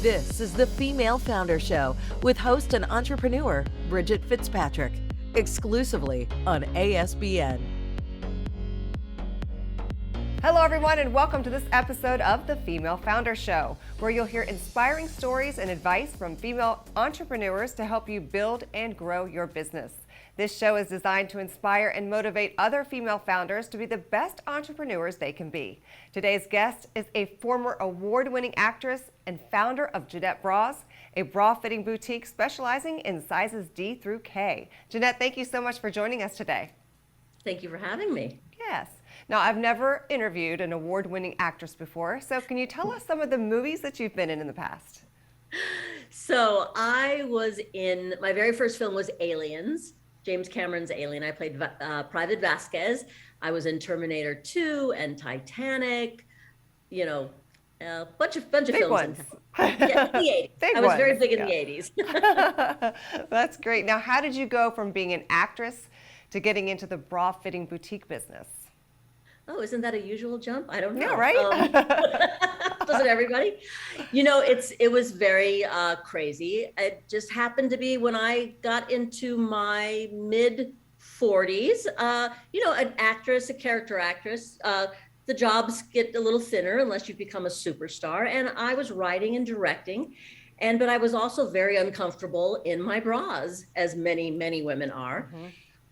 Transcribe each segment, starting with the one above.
This is the Female Founder Show with host and entrepreneur Bridget Fitzpatrick, exclusively on ASBN. Hello everyone, and welcome to this episode of the Female Founder Show, where you'll hear inspiring stories and advice from female entrepreneurs to help you build and grow your business. This show is designed to inspire and motivate other female founders to be the best entrepreneurs they can be. Today's guest is a former award-winning actress and founder of Jenette Bras, a bra fitting boutique specializing in sizes D through K. Jenette, thank you so much for joining us today. Thank you for having me. Yes. Now, I've never interviewed an award-winning actress before, so can you tell us some of the movies that you've been in the past? So I was in, my very first film was Aliens, James Cameron's Alien. I played Private Vasquez. I was in Terminator 2 and Titanic, you know, a bunch of Big films. Ones. Yeah, in the 80s. I was very big in the 80s. That's great. Now, how did you go from being an actress to getting into the bra fitting boutique business? Oh, isn't that a usual jump? I don't know. Yeah, right? Doesn't everybody? You know, it was very crazy. It just happened to be when I got into my mid 40s, you know, an actress, a character actress, the jobs get a little thinner unless you become a superstar. And I was writing and directing, but I was also very uncomfortable in my bras, as many, many women are. Mm-hmm.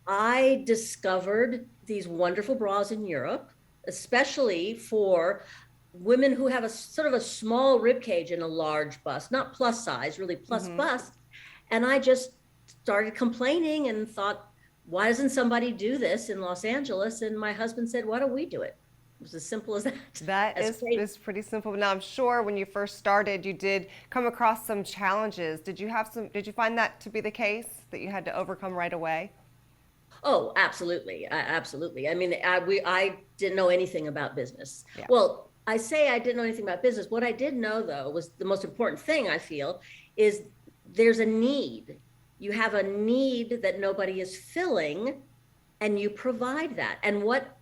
I discovered these wonderful bras in Europe, especially for women who have a sort of a small rib cage and a large bust, not plus size, really plus bust. And I just started complaining and thought, why doesn't somebody do this in Los Angeles? And my husband said, why don't we do it? It was as simple as that. That is pretty simple. Now, I'm sure when you first started, you did come across some challenges. Did you find that to be the case, that you had to overcome right away? Oh, absolutely. Absolutely. I mean, I didn't know anything about business. Yeah. Well, I say I didn't know anything about business. What I did know, though, was the most important thing, I feel, is there's a need. You have a need that nobody is filling, and you provide that. And what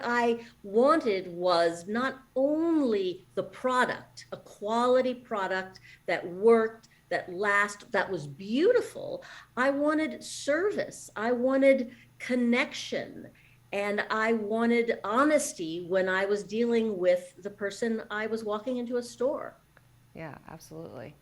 I wanted was not only the product, a quality product that worked, that was beautiful. I wanted service. I wanted connection. And I wanted honesty when I was dealing with the person I was walking into a store. Yeah, absolutely.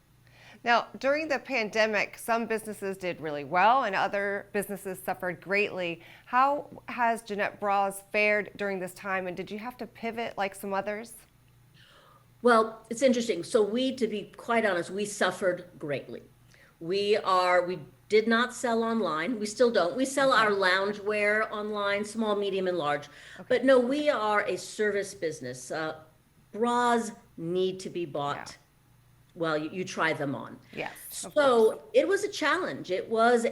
Now, during the pandemic, some businesses did really well and other businesses suffered greatly. How has Jenette Bras fared during this time, and did you have to pivot like some others? Well, it's interesting. So to be quite honest, we suffered greatly. We did not sell online. We still don't. We sell our loungewear online, small, medium, and large. Okay. But no, we are a service business. Bras need to be bought. Yeah. Well, you try them on. Yes. So it was a challenge. It was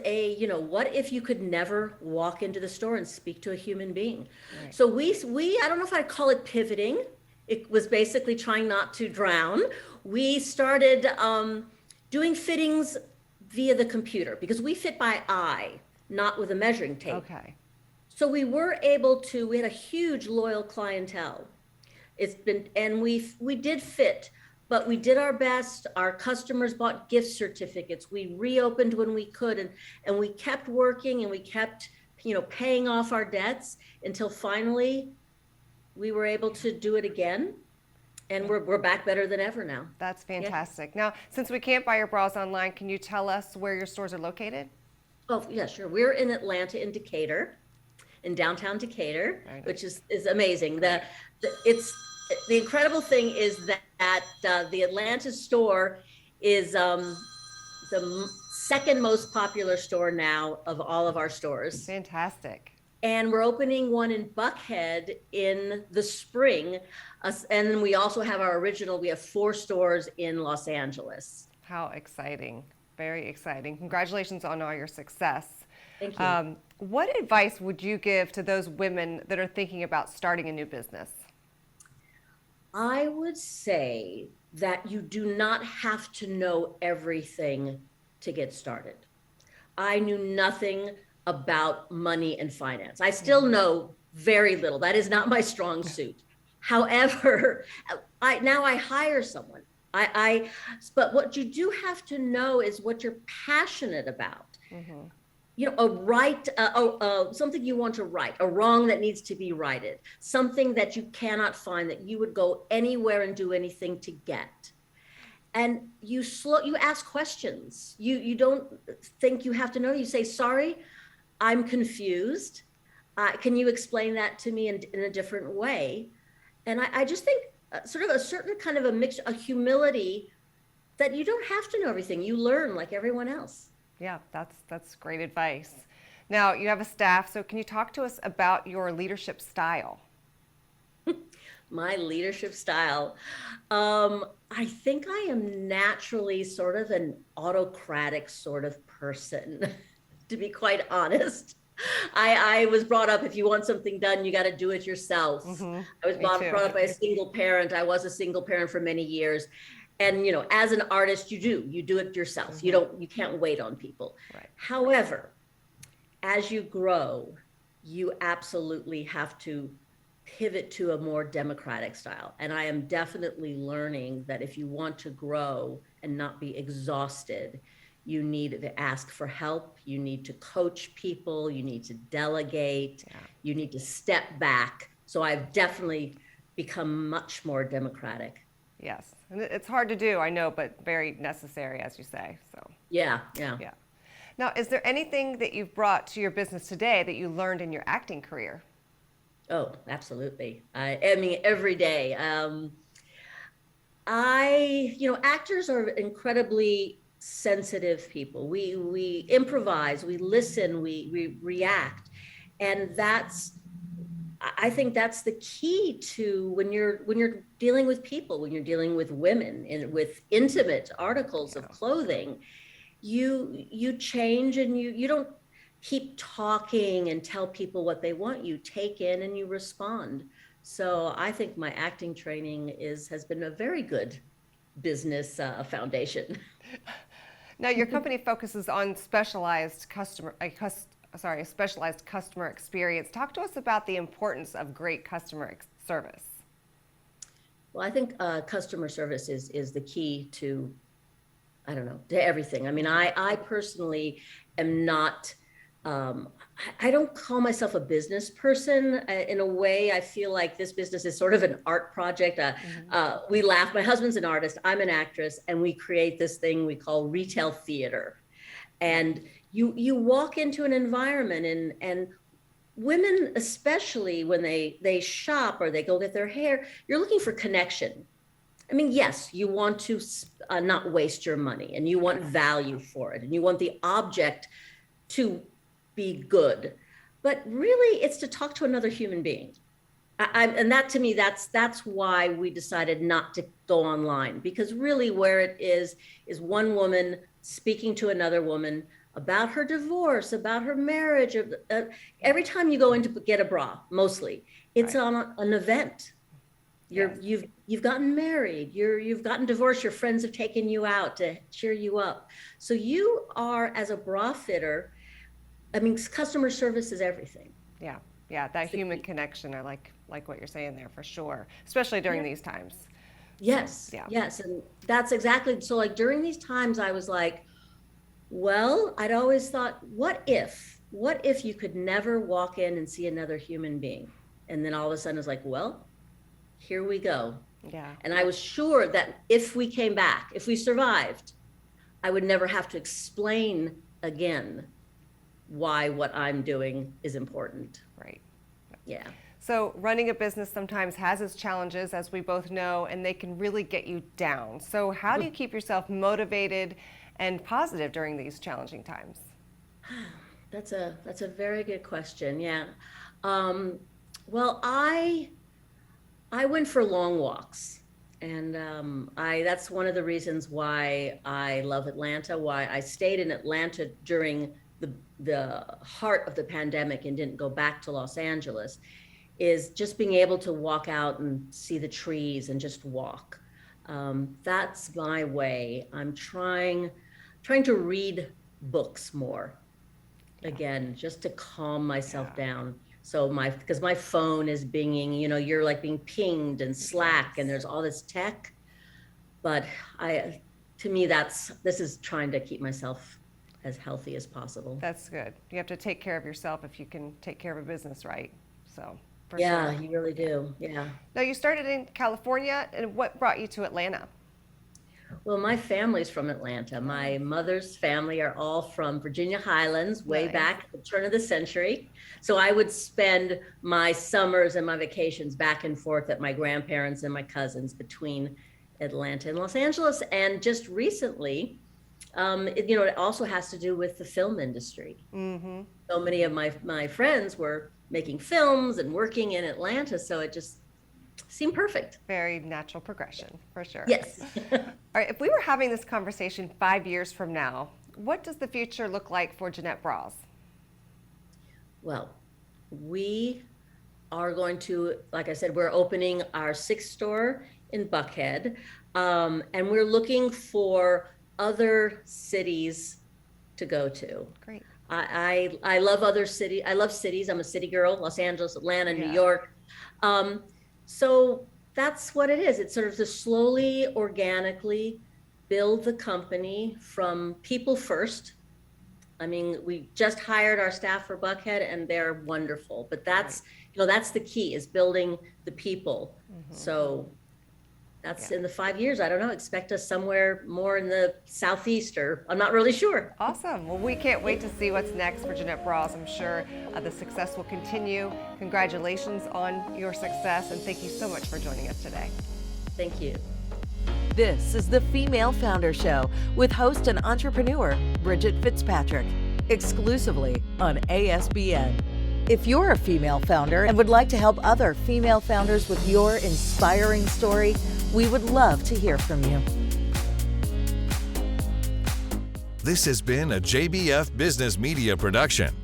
what if you could never walk into the store and speak to a human being? Right. So we I don't know if I'd call it pivoting. It was basically trying not to drown. We started doing fittings via the computer because we fit by eye, not with a measuring tape. Okay. So we were able to, we had a huge loyal clientele. We did fit, but we did our best. Our customers bought gift certificates. We reopened when we could, and we kept working, and we kept, paying off our debts until finally we were able to do it again, and we're back better than ever now. That's fantastic. Yeah. Now, since we can't buy your bras online, can you tell us where your stores are located? Oh, yeah, sure. We're in Atlanta, in Decatur, in downtown Decatur, nice. Which is amazing. The incredible thing is that the Atlanta store is the second most popular store now of all of our stores. Fantastic. And we're opening one in Buckhead in the spring. And then we also have we have 4 stores in Los Angeles. How exciting. Very exciting. Congratulations on all your success. Thank you. What advice would you give to those women that are thinking about starting a new business? I would say that you do not have to know everything to get started. I knew nothing about money and finance. I still know very little. That is not my strong suit. However, I hire someone. I but what you do have to know is what you're passionate about. Mm-hmm. You know, something you want to right, a wrong that needs to be righted, something that you cannot find that you would go anywhere and do anything to get. And you ask questions. You don't think you have to know. You say, sorry, I'm confused. Can you explain that to me in a different way? And I just think sort of a certain kind of a mix, a humility that you don't have to know everything. You learn like everyone else. Yeah, that's great advice. Now, you have a staff, so can you talk to us about your leadership style? My leadership style. I think I am naturally sort of an autocratic sort of person, to be quite honest. I was brought up, if you want something done, you got to do it yourself. Mm-hmm. I was brought up by a single parent. I was a single parent for many years. And, you know, as an artist, you do it yourself. Mm-hmm. You can't wait on people. Right. However, as you grow, you absolutely have to pivot to a more democratic style. And I am definitely learning that if you want to grow and not be exhausted, you need to ask for help. You need to coach people. You need to delegate. Yeah. You need to step back. So I've definitely become much more democratic. Yes, and it's hard to do, I know, but very necessary, as you say. So Yeah. Now, is there anything that you've brought to your business today that you learned in your acting career? Oh, absolutely. I mean, every day. Actors are incredibly sensitive people. We improvise, we listen, we react, and I think that's the key to when you're dealing with people, when you're dealing with women and with intimate articles of clothing, you change, and you don't keep talking and tell people what they want. You take in and you respond. So I think my acting training has been a very good business foundation. Now, your company focuses on specialized customer experience. Talk to us about the importance of great customer service. Well, I think customer service is the key to, I don't know, to everything. I mean, I personally am not, I don't call myself a business person. In a way, I feel like this business is sort of an art project. We laugh. My husband's an artist. I'm an actress, and we create this thing we call retail theater. And you walk into an environment, and women, especially when they shop or they go get their hair, you're looking for connection. I mean, yes, you want to not waste your money, and you want value for it, and you want the object to be good, but really it's to talk to another human being. And that, to me, that's why we decided not to go online, because really where it is one woman speaking to another woman about her divorce, about her marriage. Every time you go in to get a bra, mostly it's on an event. You've gotten married, you've gotten divorced, your friends have taken you out to cheer you up. So you are, as a bra fitter, I mean, customer service is everything. Yeah, that human connection. I like what you're saying there, for sure, especially during these times. Yes, yes, and that's exactly, so like during these times I was like, well, I'd always thought, what if you could never walk in and see another human being? And then all of a sudden it's like, well, here we go. Yeah. And I was sure that if we came back, if we survived, I would never have to explain again why what I'm doing is important. Right. Yeah. So running a business sometimes has its challenges, as we both know, and they can really get you down. So how do you keep yourself motivated and positive during these challenging times? That's a very good question. Yeah. Well, I went for long walks, and that's one of the reasons why I love Atlanta, why I stayed in Atlanta during the heart of the pandemic and didn't go back to Los Angeles, is just being able to walk out and see the trees and just walk. That's my way. I'm trying to read books more, again, just to calm myself down. So because my phone is binging, you're like being pinged and Slack, and there's all this tech. But to me, this is trying to keep myself as healthy as possible. That's good. You have to take care of yourself if you can take care of a business, right? So, for Yeah, sure. you really do. Yeah. Now, you started in California, and what brought you to Atlanta? Well, my family's from Atlanta. My mother's family are all from Virginia Highlands, way Nice. back at the turn of the century. So I would spend my summers and my vacations back and forth at my grandparents and my cousins between Atlanta and Los Angeles. And just recently, it also has to do with the film industry. Mm-hmm. So many of my friends were making films and working in Atlanta, so it just seemed perfect. Very natural progression, for sure. Yes. All right, if we were having this conversation 5 years from now, what does the future look like for Jenette Bras? Well, we are going to, like I said, we're opening our 6th store in Buckhead, and we're looking for other cities to go to. Great. I love other cities. I love cities. I'm a city girl. Los Angeles, Atlanta, Yeah. New York. So that's what it is. It's sort of to slowly, organically build the company from people first. I mean, we just hired our staff for Buckhead, and they're wonderful. But that's the key, is building the people. Mm-hmm. So that's in the 5 years. I don't know. Expect us somewhere more in the southeast, or I'm not really sure. Awesome. Well, we can't wait to see what's next for Jenette Bras. I'm sure the success will continue. Congratulations on your success, and thank you so much for joining us today. Thank you. This is the Female Founder Show with host and entrepreneur Bridget Fitzpatrick, exclusively on ASBN. If you're a female founder and would like to help other female founders with your inspiring story, we would love to hear from you. This has been a JBF Business Media production.